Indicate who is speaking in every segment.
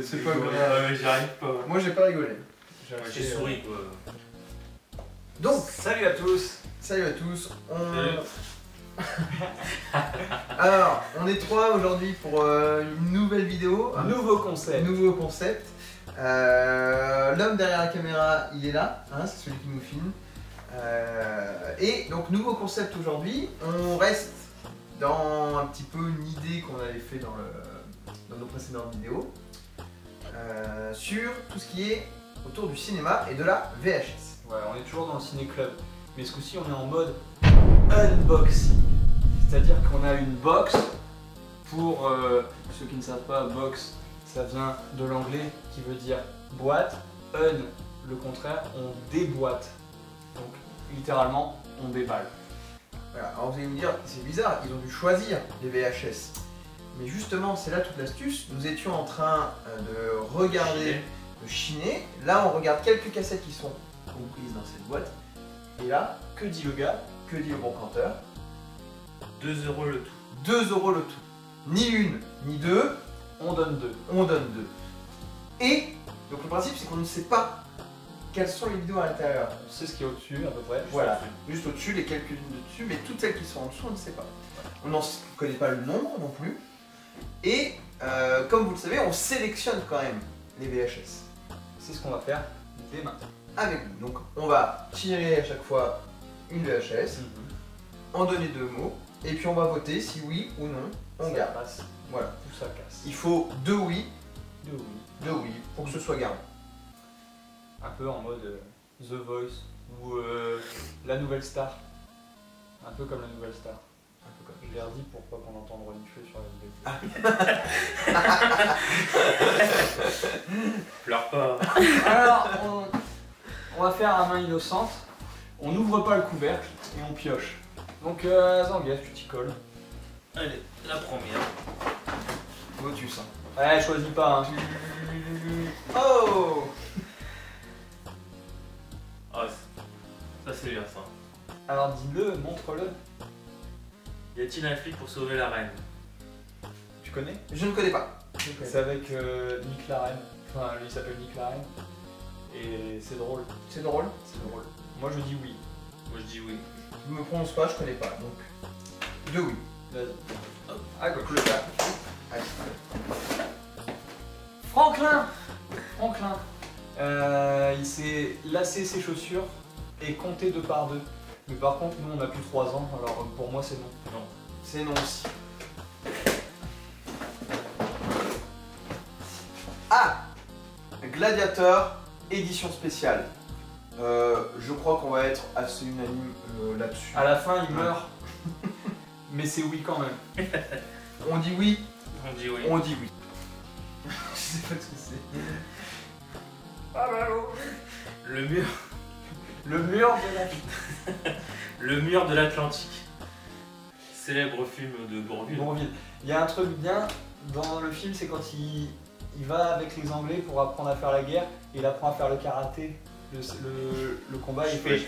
Speaker 1: C'est pas grave.
Speaker 2: J'y arrive pas.
Speaker 1: Moi j'ai pas rigolé.
Speaker 2: J'ai souri quoi.
Speaker 1: Donc,
Speaker 3: salut à tous.
Speaker 1: Salut à tous. Alors, on est trois aujourd'hui pour une nouvelle vidéo.
Speaker 3: Un nouveau concept.
Speaker 1: Nouveau concept. L'homme derrière la caméra, il est là, hein, c'est celui qui nous filme. Et donc, nouveau concept aujourd'hui. On reste dans un petit peu une idée qu'on avait fait dans nos précédentes vidéos. Sur tout ce qui est autour du cinéma et de la VHS.
Speaker 3: Ouais, on est toujours dans le ciné-club, mais ce coup-ci on est en mode unboxing. C'est-à-dire qu'on a une box pour ceux qui ne savent pas, box ça vient de l'anglais qui veut dire boîte, un le contraire, on déboîte. Donc littéralement on déballe.
Speaker 1: Voilà, alors vous allez me dire, c'est bizarre, ils ont dû choisir les VHS. Mais justement, c'est là toute l'astuce. Nous étions en train de regarder, de chiner. Là, on regarde quelques cassettes qui sont comprises dans cette boîte. Et là, que dit le gars? Que dit le brocanteur?
Speaker 2: 2 € le tout.
Speaker 1: 2 € le tout. Ni une, ni deux.
Speaker 3: On donne deux.
Speaker 1: On donne deux. Et, donc le principe, c'est qu'on ne sait pas quelles sont les vidéos à l'intérieur.
Speaker 3: On sait ce qui est au-dessus à peu près.
Speaker 1: Voilà, juste au-dessus, les quelques-unes de dessus, mais toutes celles qui sont en dessous, on ne sait pas. On n'en connaît pas le nombre non plus. Et comme vous le savez, on sélectionne quand même les VHS.
Speaker 3: C'est ce qu'on va faire dès maintenant.
Speaker 1: Avec vous. Donc on va tirer à chaque fois une VHS, en donner deux mots, et puis on va voter si oui ou non on
Speaker 3: ça
Speaker 1: garde.
Speaker 3: Passe.
Speaker 1: Voilà.
Speaker 3: Tout ça casse.
Speaker 1: Il faut deux oui,
Speaker 3: Deux oui.
Speaker 1: deux oui, pour que ce soit gardé.
Speaker 3: Un peu en mode The Voice ou La Nouvelle Star. Un peu comme La Nouvelle Star. Un peu comme. Je l'ai redit pour pas qu'on entende renifler sur la vidéo.
Speaker 2: Pleure pas.
Speaker 3: Alors, on va faire à main innocente. On n'ouvre pas le couvercle et on pioche. Donc, Zanguez, tu t'y colles.
Speaker 2: Allez, la première.
Speaker 1: Votus. Hein.
Speaker 3: Ouais, choisis pas. Hein.
Speaker 1: Oh!
Speaker 2: Ah, ça c'est bien ça.
Speaker 3: Alors, dis-le, montre-le.
Speaker 2: Y a-t-il un flic pour sauver la reine?
Speaker 3: Tu connais?
Speaker 1: Je ne connais pas.
Speaker 3: C'est avec Nick Larraine. Enfin, lui il s'appelle Nick Larraine. Et c'est drôle.
Speaker 1: C'est drôle.
Speaker 3: C'est drôle. Moi je dis oui.
Speaker 2: Moi je dis oui.
Speaker 1: Je me prononce pas, je connais pas. Donc, deux oui.
Speaker 3: Vas-y.
Speaker 1: À gauche. Le gars. Allez.
Speaker 3: Franklin. Il s'est lassé ses chaussures et compté 2 par 2. Mais par contre, nous on a plus 3 ans, alors pour moi c'est non.
Speaker 2: Non.
Speaker 1: C'est non aussi. Ah! Gladiator, édition spéciale. Je crois qu'on va être assez unanime là-dessus.
Speaker 3: À la fin, il meurt. Mais c'est oui quand même.
Speaker 1: On dit oui.
Speaker 2: On dit oui.
Speaker 1: On dit oui. Je sais pas ce que c'est. Ah bah
Speaker 2: Le mur.
Speaker 3: Le mur de la...
Speaker 2: Le mur de l'Atlantique. Célèbre film de Bourvil.
Speaker 3: Bourvil. Il y a un truc bien dans le film, c'est quand il va avec les Anglais pour apprendre à faire la guerre, et il apprend à faire le karaté, le combat, il fait...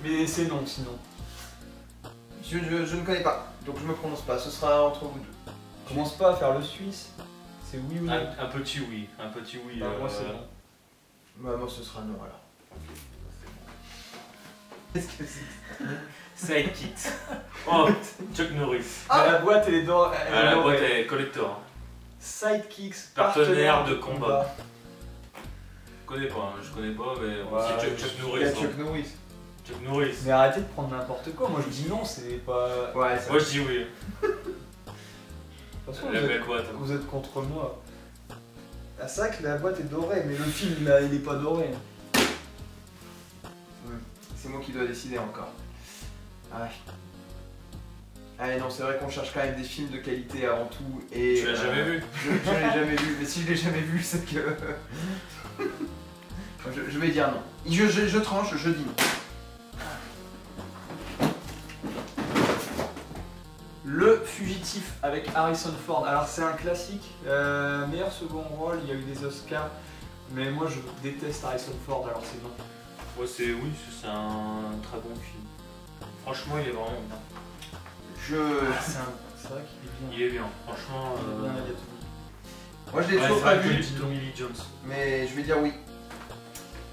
Speaker 3: Mais c'est non, sinon.
Speaker 1: je ne connais pas, donc je me prononce pas, ce sera entre vous deux.
Speaker 3: Commence pas à faire le suisse, c'est oui ou non.
Speaker 2: Un petit oui. Un petit oui.
Speaker 3: Bah, moi c'est non.
Speaker 1: Bah moi ce sera non alors. Qu'est-ce que c'est?
Speaker 2: Sidekicks. Oh, Chuck Norris.
Speaker 3: Ah, la boîte elle est dans...
Speaker 2: La boîte est collector.
Speaker 3: Sidekicks,
Speaker 2: Partenaire de combat. connais pas, je connais pas, mais
Speaker 3: Ouais,
Speaker 2: c'est Chuck
Speaker 1: Il y
Speaker 2: Norris.
Speaker 1: a
Speaker 2: hein.
Speaker 1: Chuck Norris.
Speaker 2: Chuck Norris.
Speaker 3: Mais arrêtez de prendre n'importe quoi, moi je dis non, c'est pas...
Speaker 1: Ouais, ça.
Speaker 2: Moi je dis oui.
Speaker 3: De toute façon,
Speaker 2: La belle boîte.
Speaker 3: vous êtes contre moi. Ah, c'est vrai que la boîte est dorée, mais le film là, il est pas doré.
Speaker 1: C'est moi qui dois décider encore. Ouais. Allez, non, c'est vrai qu'on cherche quand même des films de qualité avant tout. Et,
Speaker 2: Tu l'as jamais vu?
Speaker 1: Je l'ai jamais vu, mais si je l'ai jamais vu, c'est que. je vais dire non. Je tranche, je dis non.
Speaker 3: Le Fugitif avec Harrison Ford. Alors c'est un classique, meilleur second rôle, il y a eu des Oscars, mais moi je déteste Harrison Ford, alors c'est non.
Speaker 2: Ouais, c'est un très bon film. Franchement, il est vraiment bien.
Speaker 3: C'est vrai qu'il est bien.
Speaker 2: Il est bien, franchement.
Speaker 3: Il est bien, il y a tout.
Speaker 1: Moi je l'ai
Speaker 2: Ouais,
Speaker 1: toujours
Speaker 2: c'est
Speaker 1: pas
Speaker 2: vrai que
Speaker 1: vu,
Speaker 2: Tommy Lee Jones.
Speaker 1: mais je vais dire oui.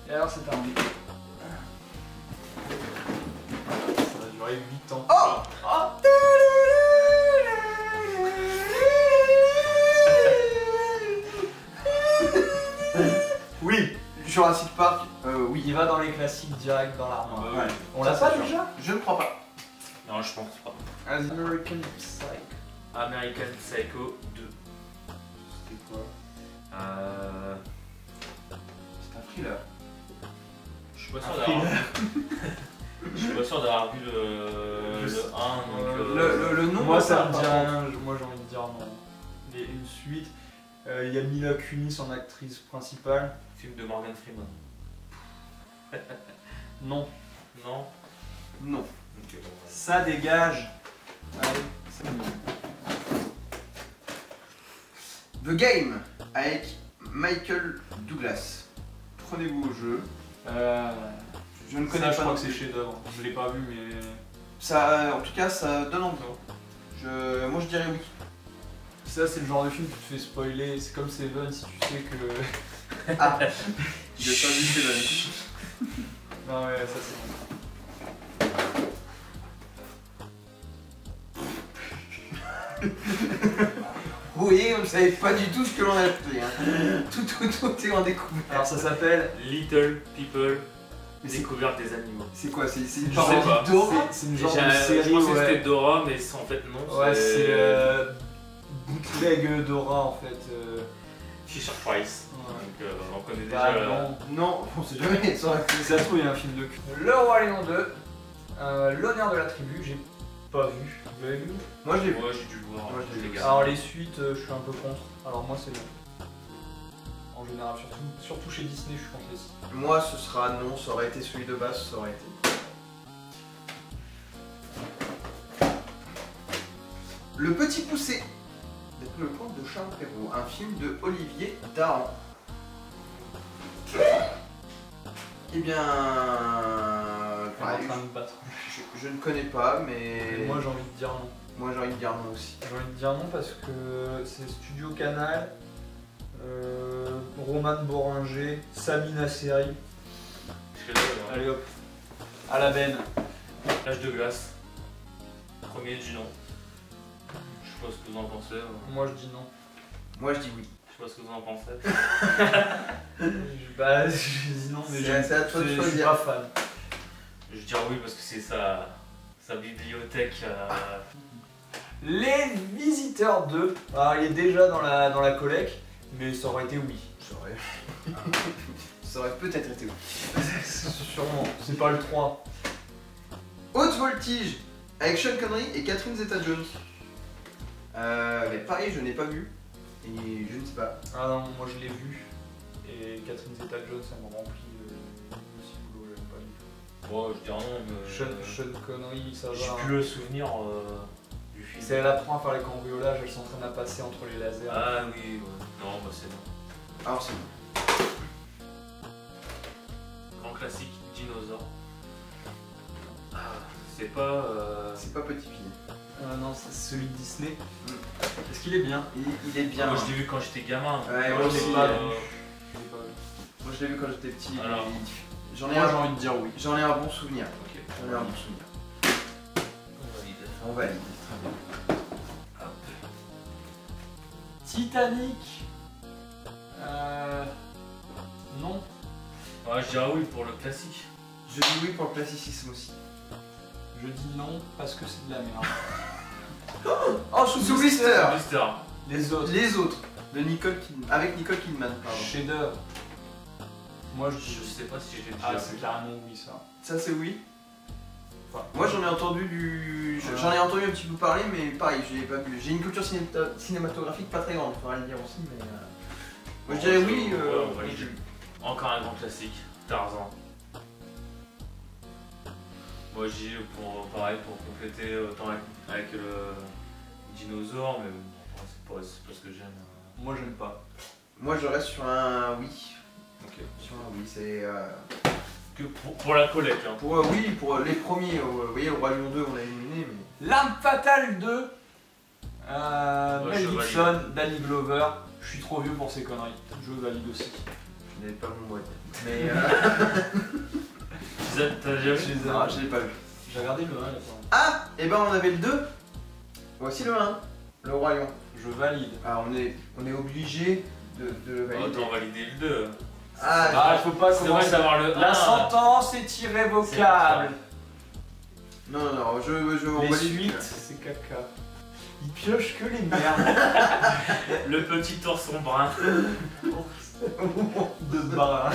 Speaker 3: Et alors c'est un oui. Ça va durer 8 ans.
Speaker 1: Oh Oui, Jurassic Park, oui.
Speaker 3: Il va dans les classiques direct dans l'armoire.
Speaker 2: Ouais.
Speaker 3: On
Speaker 1: Ça,
Speaker 3: l'a pas
Speaker 1: c'est sûr.
Speaker 3: déjà?
Speaker 1: Je ne crois pas.
Speaker 2: Non, je pense pas.
Speaker 3: American Psycho.
Speaker 2: American Psycho 2.
Speaker 3: C'était quoi?
Speaker 1: C'est un thriller.
Speaker 2: Je suis pas sûr d'avoir. Je suis pas sûr d'avoir vu le 1, donc.
Speaker 1: Le nom,
Speaker 3: Moi ça me
Speaker 1: par
Speaker 3: dit
Speaker 1: contre.
Speaker 3: rien, moi j'ai envie de dire non. Il y a une suite, il y a Mila Kunis en actrice principale.
Speaker 2: Film de Morgan Freeman.
Speaker 3: Non.
Speaker 2: Non.
Speaker 1: Non.
Speaker 2: Ok, bon.
Speaker 3: Ça dégage. Allez, c'est bon.
Speaker 1: The Game avec Michael Douglas. Prenez-vous au jeu. Je ne connais
Speaker 3: Ça,
Speaker 1: pas.
Speaker 3: je crois
Speaker 1: non
Speaker 3: que c'est
Speaker 1: plus.
Speaker 3: chef d'œuvre. Je l'ai pas vu, mais.
Speaker 1: Ça, en tout cas, ça donne envie. Moi, je dirais oui.
Speaker 3: Ça, c'est le genre de film que tu te fais spoiler. C'est comme Seven si tu sais que.
Speaker 1: Ah. Il a pas vu Seven.
Speaker 3: Non, ouais, ça c'est bon.
Speaker 1: Vous voyez, on ne savait pas du tout ce que l'on a fait. Hein. Tout est en découverte.
Speaker 3: Alors ça s'appelle.
Speaker 2: Little People,
Speaker 1: Mais c'est-
Speaker 2: découverte des animaux.
Speaker 1: C'est quoi? C'est une
Speaker 2: Je sais
Speaker 1: parodie
Speaker 2: pas.
Speaker 1: d'Dora?
Speaker 3: C'est une genre de
Speaker 2: Je
Speaker 3: série.
Speaker 2: pensais que c'était
Speaker 3: Ouais,
Speaker 2: Dora, mais en fait non.
Speaker 3: ouais c'est bootleg Dora en fait.
Speaker 2: Fisher Price.
Speaker 3: Ouais.
Speaker 2: Donc on connaît
Speaker 3: Bah,
Speaker 2: déjà.
Speaker 3: non.
Speaker 1: Non, on sait jamais. Ça aurait
Speaker 3: Ça se trouve, il y a un film de cul. Le Roi Lion 2, l'honneur de la tribu, j'ai pas vu. Vous l'avez vu?
Speaker 1: Moi, je l'ai vu.
Speaker 2: Moi j'ai dû le voir.
Speaker 1: Moi, je l'ai
Speaker 2: les
Speaker 1: vu.
Speaker 2: gars.
Speaker 3: Alors les suites, je suis un peu contre. Alors moi c'est non. En général, surtout chez Disney, je suis contre les sites.
Speaker 1: Moi, ce sera non. Ça aurait été celui de base. Ça aurait été. Le Petit Poucet. Donc, le conte de Charles Perrault. Un film de Olivier Dahan. Eh bien.
Speaker 3: On est
Speaker 1: pareil,
Speaker 3: en train de battre.
Speaker 1: je ne connais pas, mais.
Speaker 3: Et moi j'ai envie de dire non.
Speaker 1: Moi, j'ai envie de dire non aussi.
Speaker 3: J'ai envie de dire non parce que c'est Studio Canal, Roman Boringer, Samina Seri.
Speaker 2: Je sais pas,
Speaker 3: Allez hop, à la benne.
Speaker 2: L'âge de glace. Premier du nom. Je sais pas ce que vous en pensez.
Speaker 3: Moi je dis non.
Speaker 1: Moi, je dis oui.
Speaker 2: Je sais pas ce que vous en pensez.
Speaker 3: Bah je dis non mais
Speaker 1: C'est à toi de
Speaker 3: je suis
Speaker 1: choisir.
Speaker 3: pas fan.
Speaker 2: Je vais dire oui parce que c'est sa bibliothèque.
Speaker 3: Les Visiteurs 2. Alors il est déjà dans la collecte, mais ça aurait été oui.
Speaker 1: Ça aurait... Ça aurait peut-être été oui.
Speaker 3: Sûrement, c'est pas le 3.
Speaker 1: Haute voltige avec Sean Connery et Catherine Zeta-Jones. Mais pareil, je n'ai pas vu. Et je ne sais pas.
Speaker 3: Ah non, moi je l'ai vu. Et Catherine Zeta-Jones, ça me remplit aussi boulot, j'aime pas du tout.
Speaker 2: Bon, je dirais non, mais.
Speaker 3: Sean Connery, ça
Speaker 2: J'ai
Speaker 3: va.
Speaker 2: plus le souvenir du film.
Speaker 3: C'est elle apprend à faire les cambriolages, elle s'entraîne à passer entre les lasers.
Speaker 2: Ah oui, ouais. Non, bah c'est non.
Speaker 1: Alors c'est
Speaker 2: Grand classique, dinosaure. C'est pas.
Speaker 1: c'est pas Petit Pied.
Speaker 3: Non, c'est celui de Disney.
Speaker 1: Mm.
Speaker 3: Est-ce qu'il est bien?
Speaker 1: Il est bien.
Speaker 2: Moi je l'ai vu quand j'étais gamin.
Speaker 1: Ouais,
Speaker 3: moi, je l'ai pas vu. Je l'ai pas vu.
Speaker 1: Moi je l'ai vu quand j'étais petit.
Speaker 2: Alors.
Speaker 1: J'en ai,
Speaker 3: Moi j'ai
Speaker 1: un...
Speaker 3: envie de dire oui.
Speaker 1: J'en ai un bon souvenir.
Speaker 2: Ok.
Speaker 1: J'en ai un bon souvenir.
Speaker 2: On valide.
Speaker 1: On valide. Très bien.
Speaker 2: Hop.
Speaker 3: Titanic. Non.
Speaker 2: Ouais, je dirais oui pour le classique.
Speaker 1: Je dis oui pour le classicisme aussi.
Speaker 3: Je dis non parce que c'est de la merde.
Speaker 1: Oh, sous blister.
Speaker 2: Blister.
Speaker 3: Les autres.
Speaker 1: Les autres, de Nicole Kidman. Avec Nicole Kidman, pardon.
Speaker 3: Chef-d'œuvre. Moi je
Speaker 2: Je sais pas si j'ai
Speaker 3: Ah,
Speaker 2: déjà
Speaker 3: c'est
Speaker 2: vu.
Speaker 3: carrément oui ça.
Speaker 1: Ça, c'est oui.
Speaker 3: Enfin,
Speaker 1: Moi, j'en ai entendu j'en ai entendu un petit peu parler, mais pareil, j'ai pas vu. J'ai une culture cinématographique pas très grande, faudra le dire aussi, mais. Moi, je dirais oui.
Speaker 2: Ouais, on valide. Encore un grand classique, Tarzan. Moi j'y ai pareil pour compléter autant avec le dinosaure, mais bon, c'est pas ce que j'aime.
Speaker 3: moi j'aime pas.
Speaker 1: Moi, je reste sur un oui.
Speaker 3: Ok.
Speaker 1: Sur un oui, c'est.
Speaker 2: Que pour la collecte. Hein.
Speaker 1: Oui, pour les premiers, vous voyez, le Roi Lion 2, on l'a éliminé, mais.
Speaker 3: L'arme fatale 2.
Speaker 2: Ouais,
Speaker 3: Mel
Speaker 2: je
Speaker 3: Gibson, Danny Glover. Je suis trop vieux pour ces conneries. Je valide aussi.
Speaker 1: Je n'avais pas mon mot. Mais.
Speaker 2: T'as déjà vu?
Speaker 1: Ah, je l'ai pas vu.
Speaker 3: J'ai regardé le 1 là.
Speaker 1: Ah, et ben on avait le 2. Voici le 1, le Roi Lion.
Speaker 3: Je valide.
Speaker 1: Ah, on est obligé de le valider.
Speaker 2: Autant valider le 2.
Speaker 1: Ah,
Speaker 3: Il faut pas
Speaker 2: C'est vrai
Speaker 3: commencer.
Speaker 2: d'avoir le 1.
Speaker 3: La sentence est irrévocable.
Speaker 1: non, on
Speaker 3: Les
Speaker 1: valide.
Speaker 3: suites, c'est caca. Il pioche que les merdes.
Speaker 2: Le petit ourson brun.
Speaker 3: De barre.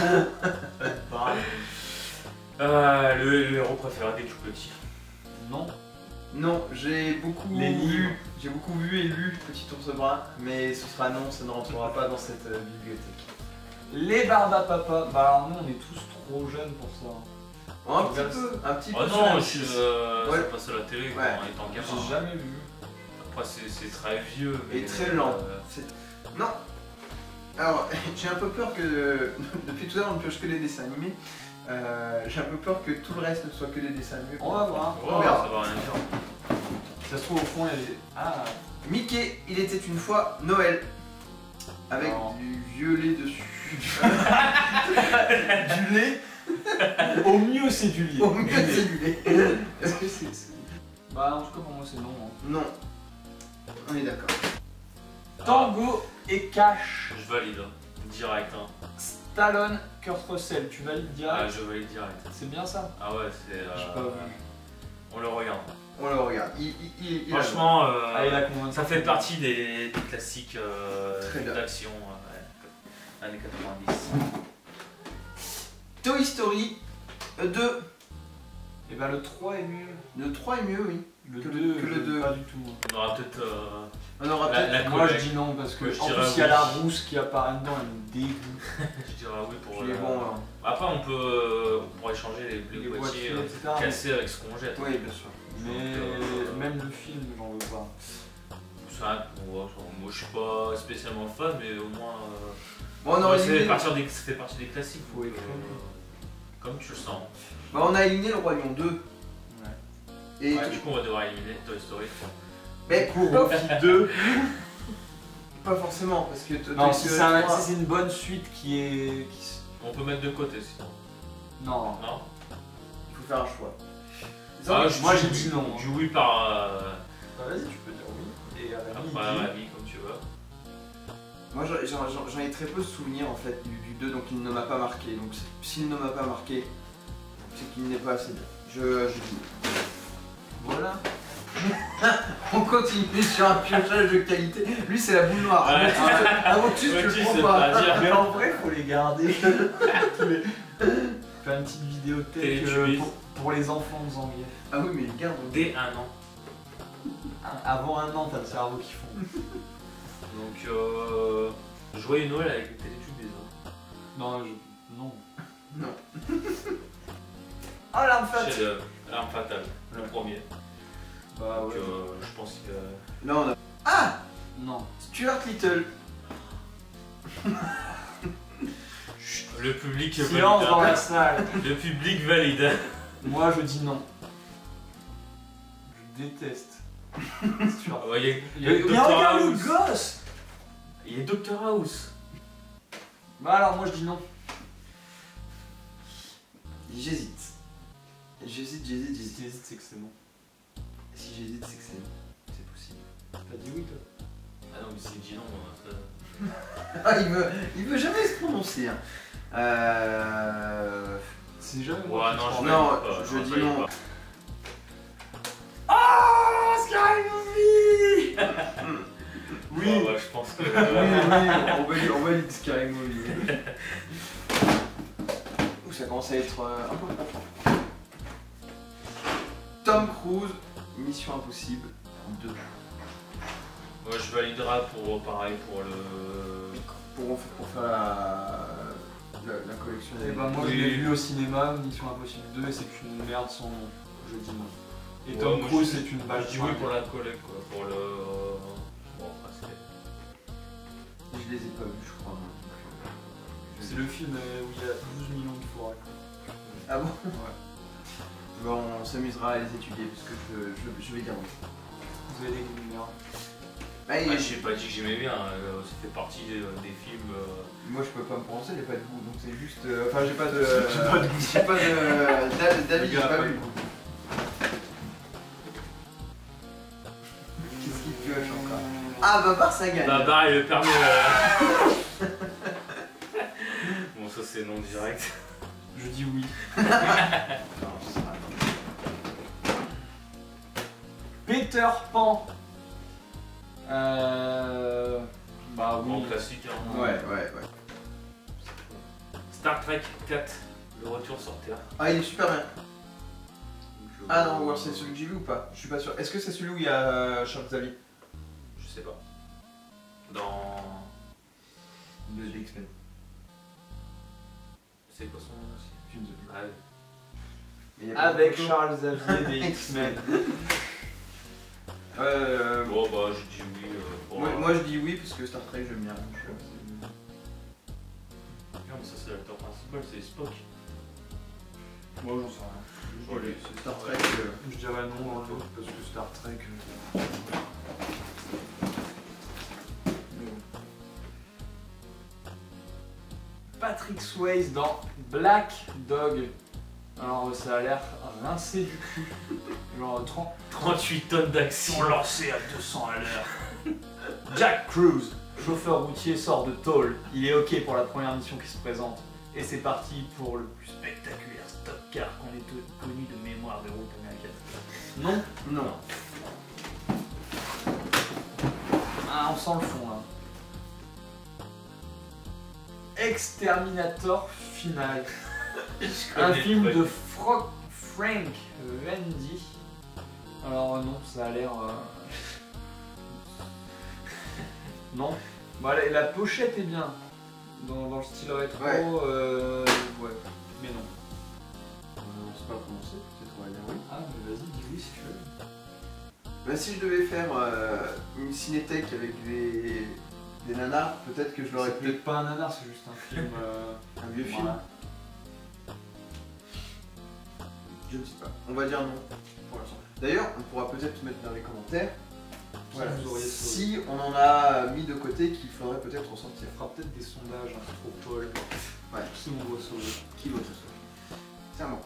Speaker 2: Le héros préféré des tout petits.
Speaker 3: Non.
Speaker 1: Non, j'ai beaucoup
Speaker 3: Les livres.
Speaker 1: vu. J'ai beaucoup vu et lu Petit ours brun, mais ce sera non, ça ne rentrera pas dans cette bibliothèque.
Speaker 3: Les Barbapapa. Bah alors nous on est tous trop jeunes pour ça.
Speaker 1: Un
Speaker 3: Regarde
Speaker 1: petit peu
Speaker 2: Oh
Speaker 1: sur
Speaker 2: non,
Speaker 1: la
Speaker 2: ça
Speaker 1: Ouais.
Speaker 2: passe à la télé
Speaker 1: Ouais.
Speaker 2: en étant gamin.
Speaker 3: J'ai jamais vu.
Speaker 2: Après, c'est très vieux.
Speaker 1: Et
Speaker 2: mais,
Speaker 1: très lent. Non. Alors, j'ai un peu peur que. Depuis tout à l'heure, on ne pioche que les dessins animés. J'ai un peu peur que tout le reste ne soit que des dessins animés.
Speaker 3: On va voir.
Speaker 2: Oh,
Speaker 1: On verra.
Speaker 2: ça va rien dire.
Speaker 3: Ça se trouve au fond il y a des. Ah.
Speaker 1: Mickey, il était une fois Noël. Avec
Speaker 3: Non.
Speaker 1: du violet dessus.
Speaker 3: Du lait. Au mieux c'est du lait.
Speaker 1: Au mieux, c'est du lait. Est-ce que c'est.
Speaker 3: Bah en tout cas pour moi c'est non. Hein.
Speaker 1: Non. On est d'accord.
Speaker 3: Tango et Cash.
Speaker 2: Je valide. Direct. Hein.
Speaker 3: Stallone, Kurt Russell, tu valides
Speaker 2: Ah,
Speaker 3: direct.
Speaker 2: je valide direct.
Speaker 3: C'est bien ça.
Speaker 2: Ah ouais, c'est.
Speaker 3: J'ai pas vu.
Speaker 2: On le regarde.
Speaker 1: On le regarde.
Speaker 2: Franchement,
Speaker 3: Allez la convaincu.
Speaker 2: ça fait partie des classiques
Speaker 1: Très bien.
Speaker 2: d'action années 90.
Speaker 1: Toy Story 2.
Speaker 3: Et bah le 3 est mieux.
Speaker 1: Le 3 est mieux, oui.
Speaker 3: Le
Speaker 1: Que
Speaker 3: 2,
Speaker 1: le 2.
Speaker 3: pas du tout.
Speaker 2: On aura peut-être.
Speaker 1: On aura
Speaker 2: La-
Speaker 1: peut-être.
Speaker 2: la-
Speaker 3: Moi je
Speaker 2: collègue.
Speaker 3: dis non parce que
Speaker 2: Moi, je
Speaker 3: en
Speaker 2: dirais
Speaker 3: plus il y a
Speaker 2: oui.
Speaker 3: la rousse qui apparaît dedans, elle me dégoûte.
Speaker 2: Je dirais oui pour.
Speaker 1: Puis bon,
Speaker 2: Après, on pourrait changer les boîtiers
Speaker 3: etc.
Speaker 2: cassés avec ce qu'on jette.
Speaker 1: oui, bien sûr.
Speaker 3: Mais même le film, j'en veux pas.
Speaker 2: Ça, moi je suis pas spécialement fan, mais au moins.
Speaker 1: Bon, on a
Speaker 2: ça, fait
Speaker 1: éliminé...
Speaker 2: partie des, ça fait partie des classiques.
Speaker 3: Faut
Speaker 2: donc,
Speaker 3: écrire.
Speaker 2: comme tu le sens.
Speaker 1: Bah, on a éliminé le Roi Lion 2.
Speaker 3: Ouais.
Speaker 1: Et
Speaker 2: Ouais, du coup, on va devoir éliminer Toy Story 3.
Speaker 1: mais pas,
Speaker 3: 2.
Speaker 1: pas forcément, parce que
Speaker 3: Non,
Speaker 1: Toy
Speaker 3: si
Speaker 1: Story 3,
Speaker 3: c'est une bonne suite qui est.
Speaker 2: On peut mettre de côté sinon.
Speaker 3: Non.
Speaker 2: Non.
Speaker 1: il faut faire un choix.
Speaker 3: moi, j'ai dit non.
Speaker 2: Du oui par.
Speaker 3: Bah, vas-y, tu peux dire oui. Et
Speaker 2: Après,
Speaker 3: il dit-
Speaker 2: la vie, comme tu veux.
Speaker 1: Moi j'en ai très peu de souvenirs en fait du 2, donc il ne m'a pas marqué. Donc s'il ne m'a pas marqué, c'est qu'il n'est pas assez bien. Je dis.
Speaker 3: Voilà.
Speaker 1: On continue sur un piochage de qualité. Lui c'est la boule noire.
Speaker 2: Ouais.
Speaker 1: Avant que tu
Speaker 2: Ouais,
Speaker 1: le
Speaker 2: tu
Speaker 1: prends
Speaker 2: sais
Speaker 1: pas.
Speaker 2: pas dire.
Speaker 3: Mais en vrai, faut les garder. Faire une petite vidéothèque
Speaker 2: Télétubies.
Speaker 3: pour les enfants de Zangief.
Speaker 1: Ah oui, mais il garde.
Speaker 2: Dès 1 an.
Speaker 3: Avant un an, t'as le cerveau qui fond.
Speaker 2: Donc, joyeux Noël avec les Télétubies. Hein.
Speaker 3: Non, non.
Speaker 1: Non.
Speaker 3: Oh l'arme fatale.
Speaker 2: Chef-d'œuvre, L'arme fatale, le
Speaker 3: Ouais.
Speaker 2: premier.
Speaker 3: Bah
Speaker 2: Donc,
Speaker 3: ouais.
Speaker 2: je pense que.
Speaker 1: Là on a. Ah,
Speaker 3: Non.
Speaker 1: Stuart Little.
Speaker 2: Le public
Speaker 3: Silence
Speaker 2: valide.
Speaker 3: dans la salle.
Speaker 2: Le public valide.
Speaker 3: Moi je dis non. Je déteste. Stuart.
Speaker 2: Ah ouais, il y a
Speaker 3: Mais
Speaker 2: Dr
Speaker 3: regarde le
Speaker 2: House.
Speaker 3: gosse.
Speaker 2: Il y a Dr House.
Speaker 3: Bah alors moi je dis non.
Speaker 1: J'hésite. J'hésite.
Speaker 3: Si t'hésites, c'est que c'est non.
Speaker 1: Si j'hésite, c'est que c'est possible.
Speaker 3: T'as dit oui toi.
Speaker 2: Ah non, mais c'est dit non. Ça...
Speaker 1: Ah, il veut jamais se prononcer. Hein.
Speaker 3: C'est jamais
Speaker 2: Ouais,
Speaker 3: moi.
Speaker 2: non,
Speaker 3: qui
Speaker 2: je
Speaker 1: Non,
Speaker 2: valide pas,
Speaker 1: je dis
Speaker 2: valide
Speaker 1: non.
Speaker 2: pas.
Speaker 3: Ah, Scary Movie. Oui.
Speaker 2: Ouais, ouais, je pense que.
Speaker 1: Oui, on valide Scary Movie. Ouh, ça commence à être un peu profond. Tom Cruise, Mission Impossible 2.
Speaker 2: Ouais, je validerai pour pareil pour le.
Speaker 1: Pour faire la collection
Speaker 3: Et
Speaker 1: des...
Speaker 3: bah moi
Speaker 2: Oui.
Speaker 3: je l'ai vu au cinéma, Mission Impossible 2, et c'est une merde sans nom. Je dis non. Et
Speaker 2: Ouais,
Speaker 3: Tom
Speaker 2: moi,
Speaker 3: Cruise
Speaker 2: je-
Speaker 3: c'est une
Speaker 2: Bah,
Speaker 3: balle.
Speaker 2: je dis oui pour la collègue quoi. Pour le. Bon, après c'est.
Speaker 1: Je les ai pas vus, je crois.
Speaker 3: C'est le film où il y a 12 millions de forêts.
Speaker 1: Ah bon?
Speaker 3: Ouais.
Speaker 1: Bon, on s'amusera à les étudier parce que je vais dire oui.
Speaker 3: Vous avez des goûts de merde.
Speaker 1: Ah, et-
Speaker 2: Ah, j'ai pas dit que j'aimais bien, ça fait partie des films.
Speaker 1: Moi je peux pas me prononcer, j'ai pas de goût, donc c'est juste... Enfin j'ai pas de...
Speaker 3: J'ai pas de goût.
Speaker 1: J'ai pas de... D'avis, j'ai
Speaker 3: Le gars a
Speaker 1: pas
Speaker 3: pas
Speaker 1: vu.
Speaker 3: de goût.
Speaker 1: Qu'est-ce qu'il pioche encore? Ah bah ça gagne.
Speaker 2: Bah, il le permet. Bon, ça c'est non direct.
Speaker 3: Je dis oui. Peter Pan. Bah
Speaker 2: Bon,
Speaker 3: oui.
Speaker 2: classique. Hein.
Speaker 1: Ouais.
Speaker 2: Star Trek 4, le retour sur Terre.
Speaker 1: Ah il est super bien. Ah non, ou alors c'est celui que j'ai vu ou pas? Je suis pas sûr. Est-ce que c'est celui où il y a Charles Xavier?
Speaker 2: Je sais pas. Dans.
Speaker 1: De X-Men.
Speaker 2: C'est quoi son nom aussi?
Speaker 1: Je ne sais plus.
Speaker 2: Ah, ouais.
Speaker 1: Mais il y a pas
Speaker 3: Avec
Speaker 1: de photo.
Speaker 3: Charles Xavier des X-Men.
Speaker 2: Bon, bah, je dis oui. Pour,
Speaker 1: Moi je dis oui parce que Star Trek j'aime bien. donc,
Speaker 2: Non, mais ça c'est l'acteur principal, c'est Spock.
Speaker 3: Moi j'en sais rien.
Speaker 2: Allez,
Speaker 1: c'est Star Trek.
Speaker 3: Je dirais non dans l'autre parce que Star Trek. Mais bon. Patrick Swayze dans Black Dog. Alors ça a l'air rincé du cul. Genre
Speaker 2: 38 tonnes d'action.
Speaker 3: lancés à 200 à l'heure. Jack Cruise, chauffeur routier, sort de tôle. Il est ok pour la première mission qui se présente. Et c'est parti pour le plus spectaculaire stock car qu'on ait connu de mémoire des routes américaines. Non.
Speaker 1: Non.
Speaker 3: Ah, on sent le fond là. Exterminator final. Un film de Frank Wendy. Alors non, ça a l'air... Non. Bon, la pochette est bien. Dans le style rétro,
Speaker 1: Ouais.
Speaker 3: ouais. Mais non.
Speaker 1: On sait pas prononcer, peut-être on va dire oui.
Speaker 3: Ah, mais vas-y, dis oui si tu veux.
Speaker 1: Bah, si je devais faire une cinétech avec des nanars, peut-être que je l'aurais
Speaker 3: C'est
Speaker 1: pu.
Speaker 3: peut-être pas un nanar, c'est juste un film...
Speaker 1: Un vieux film.
Speaker 3: voilà.
Speaker 1: Je ne sais pas. On va dire non pour l'instant. D'ailleurs, on pourra peut-être mettre dans les commentaires voilà,
Speaker 3: vous auriez sauvé.
Speaker 1: si on en a mis de côté qu'il faudrait peut-être ressortir.
Speaker 3: On fera peut-être des sondages pour Paul.
Speaker 1: Ouais.
Speaker 3: Qui on doit sauver.
Speaker 1: Qui va ce soir? C'est à moi.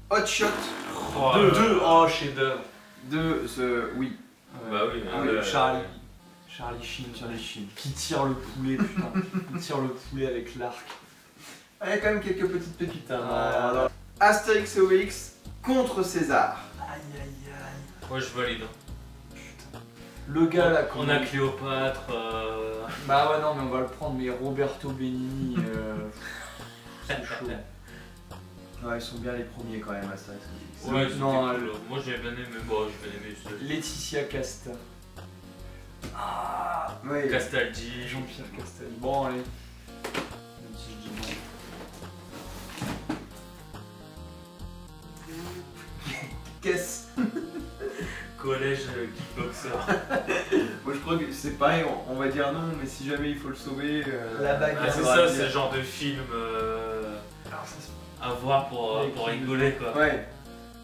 Speaker 1: Hot Shot
Speaker 2: Oh,
Speaker 3: Oh, chef-d'œuvre.
Speaker 1: 2, oui.
Speaker 2: Bah oui,
Speaker 3: Ah,
Speaker 2: ouais.
Speaker 3: Charlie Sheen.
Speaker 1: Charlie Sheen.
Speaker 3: Qui tire le poulet, putain. Il tire le poulet avec l'arc.
Speaker 1: Ah, il y a quand même quelques petites pépites. Hein,
Speaker 3: Ah.
Speaker 1: dans- Astérix et Obélix contre César.
Speaker 3: Aïe aïe aïe.
Speaker 2: Moi je valide.
Speaker 3: Putain. Le gars là,
Speaker 2: On a Cléopâtre.
Speaker 3: Bah ouais, non, mais on va le prendre, mais Roberto Benigni, c'est chaud.
Speaker 1: Ouais, ils sont bien les premiers quand même, Astérix et Obélix.
Speaker 2: Ouais, c'était
Speaker 3: Non,
Speaker 2: cool. Moi j'ai bien aimé, bon, j'ai bien aimé ce
Speaker 3: Laetitia Casta.
Speaker 1: Ah, ouais.
Speaker 2: Castaldi.
Speaker 3: Jean-Pierre Castel. Bon, allez. Même si je dis non.
Speaker 1: Qu'est-ce?
Speaker 2: Collège kickboxer.
Speaker 1: Moi je crois que c'est pareil, on va dire non, mais si jamais il faut le sauver.
Speaker 3: La bague.
Speaker 2: Ah, c'est
Speaker 1: faudra
Speaker 2: ça,
Speaker 1: le
Speaker 2: c'est
Speaker 1: dire.
Speaker 2: le genre de film
Speaker 3: Alors, ça se
Speaker 2: à voir pour rigoler quoi.
Speaker 1: Ouais.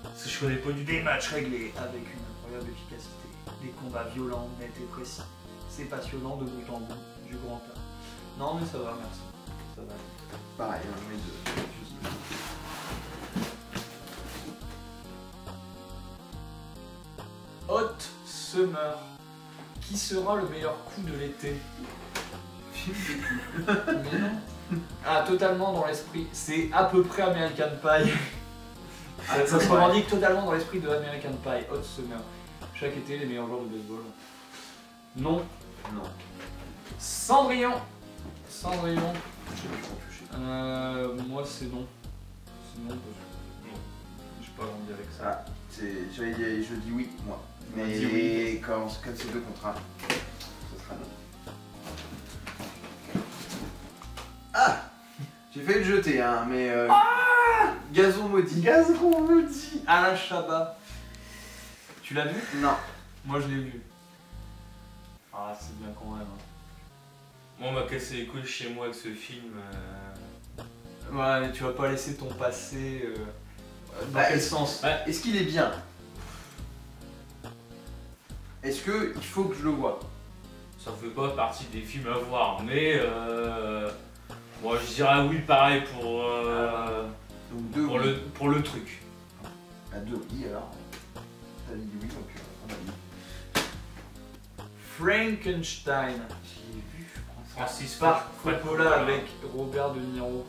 Speaker 2: Parce que je connais pas du tout.
Speaker 3: Des matchs réglés avec une incroyable efficacité. Des combats violents, nets et précis. C'est passionnant de bout en bout, du grand art. Non mais ça va, merci. Ça va.
Speaker 1: Pareil, hein, mais de fusil.
Speaker 3: Hot Summer. Qui sera le meilleur coup de l'été? Mais non. Ah, totalement dans l'esprit. C'est à peu près American Pie. Ça se revendique totalement dans l'esprit de American Pie. Hot Summer. Chaque été, les meilleurs joueurs de baseball. Non.
Speaker 1: Non.
Speaker 3: Cendrillon. Cendrillon.
Speaker 1: Je
Speaker 3: Moi, c'est non. C'est non parce que non. J'ai pas grandi avec ça.
Speaker 1: Ah, je dis oui, moi.
Speaker 3: On
Speaker 1: Mais
Speaker 3: dit oui.
Speaker 1: quand c'est 2 contre 1, ce sera non. Ah, j'ai failli le jeter, hein, mais... Gazon maudit.
Speaker 3: Gazon maudit. Alain Chabat. Tu l'as vu?
Speaker 1: Non.
Speaker 3: Moi, je l'ai vu. Ah, c'est bien quand même. Hein.
Speaker 2: Moi, on m'a cassé les couilles chez moi avec ce film.
Speaker 3: Ouais, mais tu vas pas laisser ton passé. Dans
Speaker 1: Bah,
Speaker 3: quel sens?
Speaker 1: Est-ce qu'il est bien? Est-ce que il faut que je le voie?
Speaker 2: Ça fait pas partie des films à voir, mais moi je dirais oui pareil pour,
Speaker 1: Donc 2
Speaker 2: pour le truc.
Speaker 1: À 2 oui alors. T'as dit oui donc on a dit.
Speaker 3: Frankenstein.
Speaker 1: J'ai vu
Speaker 2: Francis
Speaker 3: Par
Speaker 2: Ford
Speaker 3: Coppola avec Robert De Niro.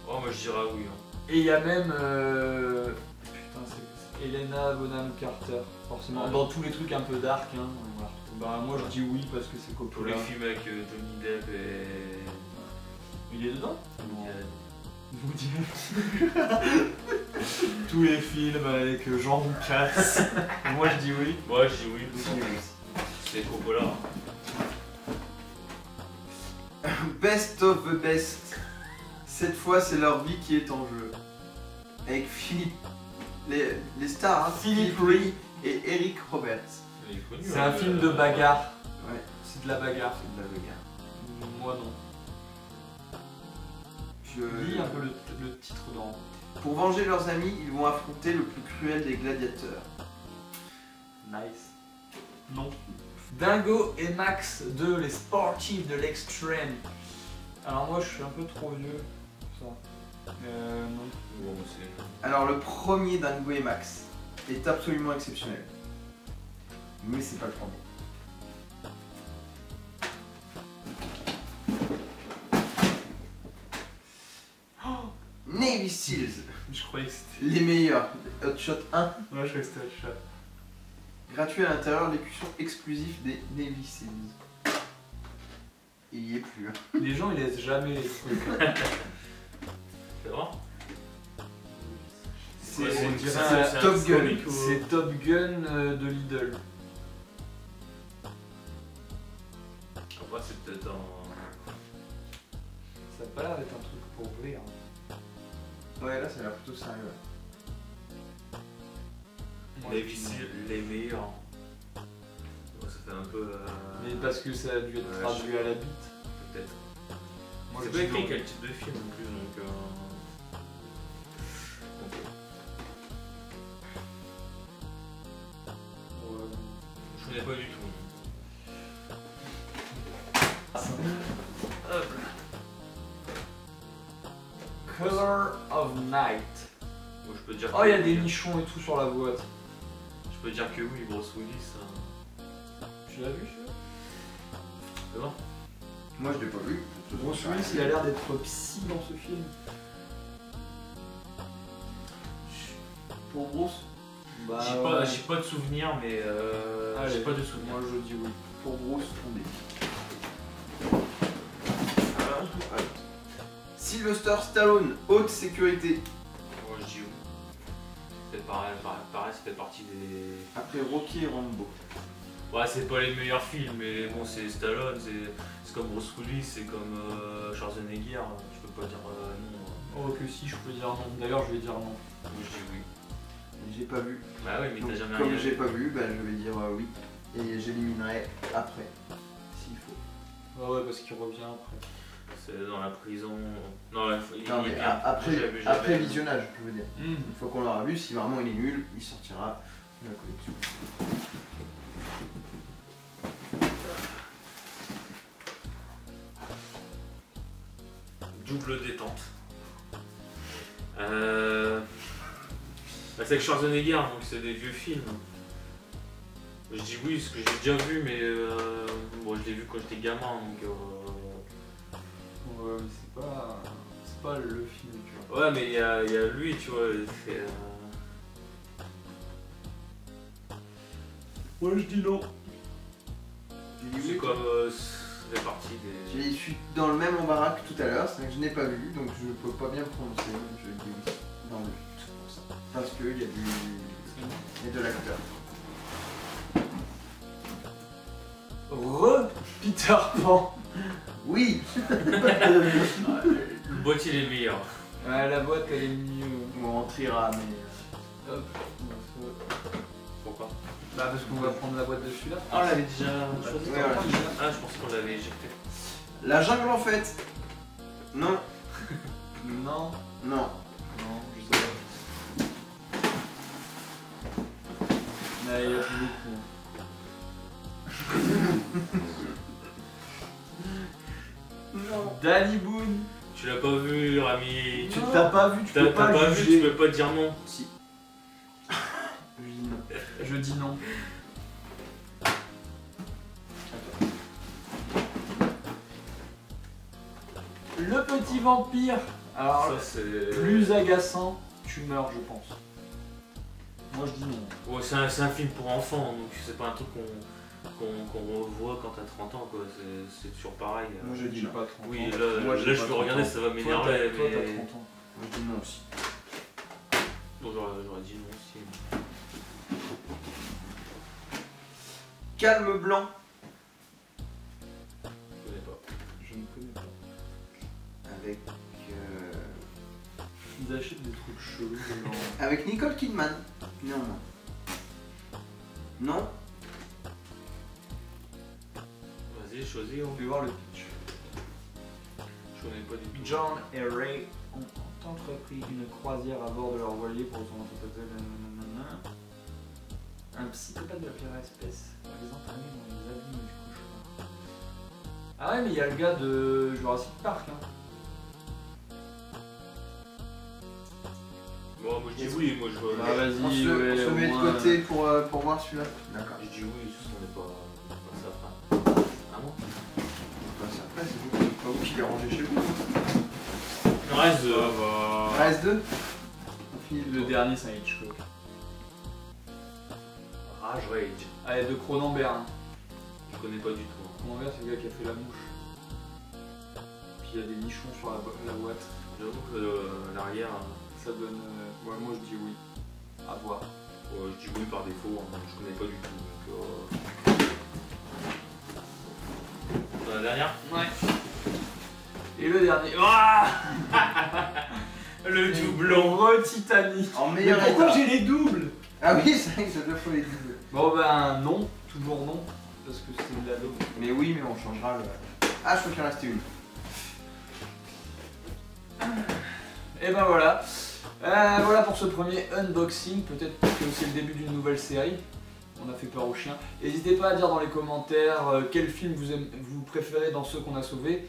Speaker 2: Oh, moi je dirais oui. Hein.
Speaker 3: Et il y a même. Putain, c'est Helena Bonham Carter. Forcément.
Speaker 2: Ouais.
Speaker 3: Dans tous les trucs un peu dark. Hein, voilà. Bah, moi je dis oui parce que c'est
Speaker 2: Tous
Speaker 3: Coppola.
Speaker 2: les films avec Johnny Depp et.
Speaker 3: Il est dedans?
Speaker 2: Woody
Speaker 3: Tous les films avec Jean Lucas. Moi je dis oui.
Speaker 2: Moi je dis oui.
Speaker 1: oui.
Speaker 2: C'est Coppola.
Speaker 1: Best of the best. Cette fois, c'est leur vie qui est en jeu. Avec Philippe. Les stars, hein, Philippe Rhee et Eric Roberts.
Speaker 2: Il est connu,
Speaker 3: C'est
Speaker 2: hein,
Speaker 3: un film de bagarre.
Speaker 1: Ouais,
Speaker 3: C'est de la bagarre.
Speaker 1: c'est de la bagarre.
Speaker 3: Moi non. Lis un peu le titre dans.
Speaker 1: Pour venger leurs amis, ils vont affronter le plus cruel des gladiateurs.
Speaker 3: Nice. Non. Dingo et Max 2, les sportifs de l'extrême. Alors moi je suis un peu trop vieux pour ça. Non.
Speaker 2: Bon, c'est.
Speaker 1: Alors, le premier Dingo et Max est absolument exceptionnel. Mais c'est pas le premier. Navy Seals,
Speaker 3: Je croyais que c'était.
Speaker 1: les meilleurs. Hot Shot 1,
Speaker 3: Ouais, je croyais que c'était le chat.
Speaker 1: gratuit à l'intérieur, l'écusson exclusif des Navy Seals. Il y est plus. Hein.
Speaker 3: Les gens ils laissent jamais les trucs.
Speaker 2: C'est vrai?
Speaker 3: C'est
Speaker 2: Ouais,
Speaker 3: on dirait
Speaker 2: c'est un
Speaker 1: Top Gun.
Speaker 2: comique ou-
Speaker 3: c'est Top Gun de Lidl.
Speaker 2: Après, c'est peut-être un.
Speaker 3: Ça a pas l'air d'être un truc pour ouvrir.
Speaker 1: Ouais, là, ça a l'air plutôt sérieux.
Speaker 3: Moi,
Speaker 2: Les
Speaker 3: je dis non.
Speaker 2: vicis, les meilleurs. Ouais, ça fait un peu.
Speaker 3: Mais parce que ça a dû être
Speaker 2: Ouais,
Speaker 3: traduit à la bite.
Speaker 2: Peut-être.
Speaker 3: Moi,
Speaker 2: C'est
Speaker 3: je
Speaker 2: pas
Speaker 3: dis
Speaker 2: écrit
Speaker 3: non.
Speaker 2: quel type de film en plus donc. Ok.
Speaker 3: Ouais.
Speaker 2: Je connais pas du tout.
Speaker 3: Hop. Color of Night.
Speaker 2: Moi, je peux dire.
Speaker 3: Oh,
Speaker 2: que
Speaker 3: il y a
Speaker 2: oui,
Speaker 3: des
Speaker 2: hein.
Speaker 3: nichons et tout sur la boîte.
Speaker 2: Je peux dire que oui, Bruce Willis.
Speaker 3: Tu l'as vu celui-là?
Speaker 2: C'est bon.
Speaker 1: Moi, je l'ai pas vu.
Speaker 3: Bruce Willis, il a l'air d'être psy dans ce film. Pour Bruce? Bah,
Speaker 2: J'ai pas de souvenir, mais
Speaker 3: Allez,
Speaker 2: j'ai pas de souvenir.
Speaker 3: moi je dis oui. Pour Bruce, on dit.
Speaker 1: Sylvester Stallone, haute sécurité.
Speaker 2: Moi, je dis oui. C'est pareil, ça fait partie des.
Speaker 1: Après Rocky et Rambo.
Speaker 2: Ouais, c'est pas les meilleurs films, mais bon, c'est Stallone, c'est comme Bruce Willis, c'est comme Schwarzenegger, tu peux pas dire non.
Speaker 3: Oh, que si, je peux dire non. D'ailleurs, je vais dire non.
Speaker 2: Moi, je dis oui.
Speaker 1: J'ai pas vu.
Speaker 2: Bah oui, mais
Speaker 1: Donc,
Speaker 2: t'as jamais
Speaker 1: comme
Speaker 2: rien
Speaker 1: j'ai
Speaker 2: vu.
Speaker 1: pas vu, bah, je vais dire oui. Et j'éliminerai après, s'il faut.
Speaker 3: Ah ouais, parce qu'il revient après.
Speaker 2: C'est dans la prison. Non, là, il
Speaker 1: Non,
Speaker 2: est
Speaker 1: mais
Speaker 2: bien.
Speaker 1: après,
Speaker 2: J'ai vu,
Speaker 1: après visionnage, je veux dire.
Speaker 3: Mmh.
Speaker 1: Une fois qu'on l'aura vu, si vraiment il est nul, il sortira de la collection.
Speaker 2: Double détente. Bah, c'est avec Schwarzenegger, donc c'est des vieux films. Je dis oui parce que j'ai déjà vu, mais bon, je l'ai vu quand j'étais gamin, donc.
Speaker 3: Ouais, mais c'est pas le film, tu vois.
Speaker 2: Ouais, mais il y a lui, tu vois. C'est.
Speaker 3: Ouais, je dis non.
Speaker 2: C'est comme. Ça fait partie des.
Speaker 1: Je suis dans le même embarras que tout à l'heure, c'est que je n'ai pas vu, donc je peux pas bien prononcer. Je dis oui dans le but pour ça. Parce qu'il y a il y a de l'acteur.
Speaker 3: Peter Pan.
Speaker 1: Oui.
Speaker 2: Le boîtier il est meilleur.
Speaker 3: Ouais, la boîte elle est mieux.
Speaker 1: On triera, mais.
Speaker 3: Hop.
Speaker 2: Pourquoi?
Speaker 3: Bah parce qu'on va prendre la boîte de celui-là.
Speaker 2: Ah, on l'avait déjà choisi.
Speaker 1: Ouais, voilà.
Speaker 2: Ah, je pensais qu'on l'avait éjecté.
Speaker 1: La jungle en fait. Non.
Speaker 3: Non.
Speaker 1: Non.
Speaker 3: Non, je sais pas. Mais il y a plus beaucoup.
Speaker 1: Non.
Speaker 3: Danny Boone.
Speaker 2: Tu l'as pas vu, Rami.
Speaker 3: Tu t'as pas vu, tu
Speaker 2: T'as
Speaker 3: peux
Speaker 2: pas
Speaker 3: pas
Speaker 2: vu,
Speaker 3: juger.
Speaker 2: tu peux pas dire non.
Speaker 1: Si. Je dis non.
Speaker 3: Je dis non. Le petit vampire. Alors,
Speaker 2: Ça, c'est.
Speaker 3: plus agaçant, tu meurs, je pense. Moi, je dis non.
Speaker 2: Ouais, c'est un film pour enfants, donc c'est pas un truc qu'on revoit quand t'as 30 ans, quoi. C'est toujours pareil.
Speaker 1: Moi je dis non.
Speaker 3: pas 30
Speaker 2: Oui,
Speaker 3: ans.
Speaker 2: là,
Speaker 1: Moi,
Speaker 2: là,
Speaker 1: j'ai
Speaker 2: je
Speaker 1: pas
Speaker 2: peux
Speaker 1: 30
Speaker 2: regarder,
Speaker 1: ans.
Speaker 2: ça va
Speaker 3: Toi,
Speaker 2: m'énerver,
Speaker 3: toi,
Speaker 2: mais.
Speaker 3: t'as 30 ans.
Speaker 1: Moi je dis non aussi.
Speaker 2: Bon, j'aurais dit non aussi.
Speaker 1: Calme blanc.
Speaker 2: Je connais pas.
Speaker 3: Je ne connais pas.
Speaker 1: Avec.
Speaker 3: Ils achètent des trucs chelous. genre.
Speaker 1: Avec Nicole Kidman. Non, non. Non.
Speaker 2: Vas-y, choisis.
Speaker 3: On peut voir le pitch.
Speaker 2: Je connais pas du tout.
Speaker 3: John et Ray ont entrepris une croisière à bord de leur voilier pour son entreprise. Un psychopathe de la pire espèce les entraîner dans les abîmes du cauchemar. Ah ouais, mais il y a le gars de Jurassic Park. Hein.
Speaker 2: Bon, moi je dis oui, moi je vois.
Speaker 3: Bah, vas-y,
Speaker 1: On se met de
Speaker 3: moins.
Speaker 1: côté pour voir celui-là. D'accord.
Speaker 2: Je dis oui, ce qu'on n'est pas ça. Ah bon?
Speaker 1: C'est après, c'est pas vous qui l'avez rangé chez vous.
Speaker 2: Reste.
Speaker 1: Reste 2. On finit
Speaker 3: Le dernier, c'est un Hitchcock.
Speaker 2: Rage Rage.
Speaker 3: Allez, de Cronenberg. Hein.
Speaker 2: Je connais pas du tout.
Speaker 3: Cronenberg, c'est le gars qui a fait la mouche. Puis il y a des nichons sur la boîte.
Speaker 2: J'avoue que l'arrière.
Speaker 3: Ça donne. Ouais, moi je dis oui. À voir.
Speaker 2: Ouais, je dis oui par défaut, hein, je connais pas du tout. Donc, la dernière?
Speaker 3: Ouais. Et le dernier. Ouah
Speaker 2: Le doublon.
Speaker 3: Titanic.
Speaker 1: En
Speaker 3: Mais
Speaker 1: meilleur
Speaker 3: pourquoi
Speaker 1: état.
Speaker 3: j'ai les doubles?
Speaker 1: Ah oui, c'est vrai que ça doit faut les doubles.
Speaker 3: Bon ben non, toujours non. Parce que c'est de la double.
Speaker 1: Mais oui, mais on changera le. Ah, je crois qu'il en restait une.
Speaker 3: Et ben voilà. Voilà pour ce premier unboxing. Peut-être que c'est le début d'une nouvelle série. On a fait peur aux chiens. N'hésitez pas à dire dans les commentaires quel film vous préférez dans ceux qu'on a sauvés.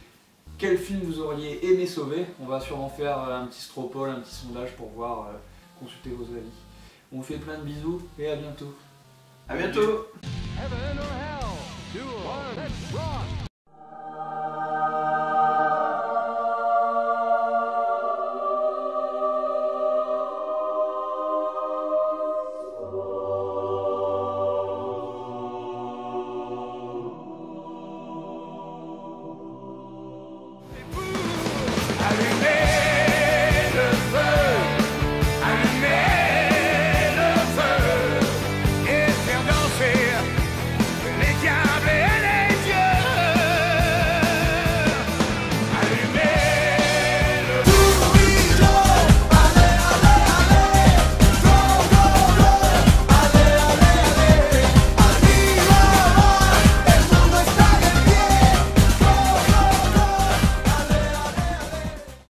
Speaker 3: Quel film vous auriez aimé sauver. On va sûrement faire un petit straw poll, un petit sondage pour voir, consulter vos avis. On vous fait plein de bisous et à bientôt.
Speaker 1: A bientôt.
Speaker 4: Heaven or hell.